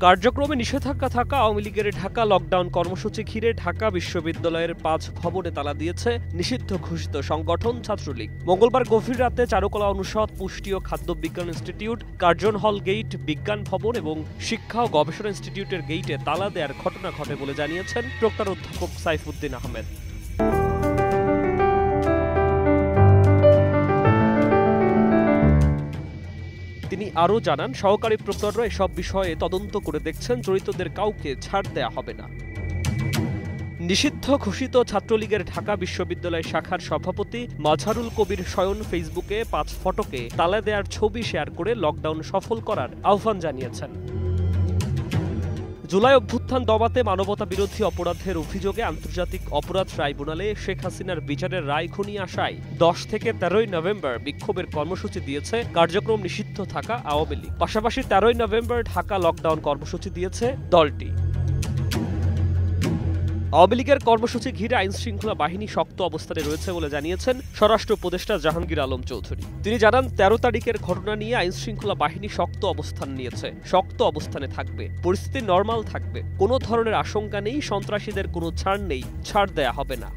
কার্যক্রমে নিষেধাজ্ঞা থাকা আওয়ামী লীগের ঢাকা লকডাউন কর্মসূচি ঘিরে ঢাকা বিশ্ববিদ্যালয়ের ৫ ভবনে তালা দিয়েছে নিষিদ্ধ ঘোষিত সংগঠন ছাত্রলীগ। মঙ্গলবার গভীর রাতে চারুকলা অনুষদ, পুষ্টি ও খাদ্য বিজ্ঞান ইনস্টিটিউট, কার্জন হল গেট, বিজ্ঞান ভবন এবং শিক্ষা ও গবেষণা ইনস্টিটিউটের গেইটে তালা দেওয়ার ঘটনা ঘটে বলে জানিয়েছেন প্রক্টর অধ্যাপক সাইফুদ্দিন আহমেদ। তিনি আরও জানান, সহকারী প্রক্টররা এসব বিষয়ে তদন্ত করে দেখছেন, জড়িতদের কাউকে ছাড় দেয়া হবে না। নিষিদ্ধ ঘোষিত ছাত্রলীগের ঢাকা বিশ্ববিদ্যালয় শাখার সভাপতি মাজহারুল কবির শয়ন ফেসবুকে ৫ ফটকে তালা দেওয়ার ছবি শেয়ার করে লকডাউন সফল করার আহ্বান জানিয়েছেন। জুলাই অভ্যুত্থান দমাতে মানবতা বিরোধী অপরাধের অভিযোগে আন্তর্জাতিক অপরাধ ট্রাইব্যুনালে শেখ হাসিনার বিচারের রায় ঘনিয়ে আসায় ১০ থেকে ১৩ই নভেম্বর বিক্ষোভের কর্মসূচি দিয়েছে কার্যক্রম নিষিদ্ধ থাকা আওয়ামী লীগ। পাশাপাশি ১৩ই নভেম্বর ঢাকা লকডাউন কর্মসূচি দিয়েছে দলটি। আওয়ামী লীগের কর্মসূচি ঘিরে আইনশৃঙ্খলা বাহিনী শক্ত অবস্থানে রয়েছে বলে জানিয়েছেন স্বরাষ্ট্র উপদেষ্টা জাহাঙ্গীর আলম চৌধুরী। তিনি জানান, ১৩ তারিখের ঘটনা নিয়ে আইনশৃঙ্খলা বাহিনী শক্ত অবস্থান নিয়েছে, শক্ত অবস্থানে থাকবে, পরিস্থিতি নরমাল থাকবে, কোনো ধরনের আশঙ্কা নেই, সন্ত্রাসীদের কোনো ছাড় নেই, ছাড় দেয়া হবে না।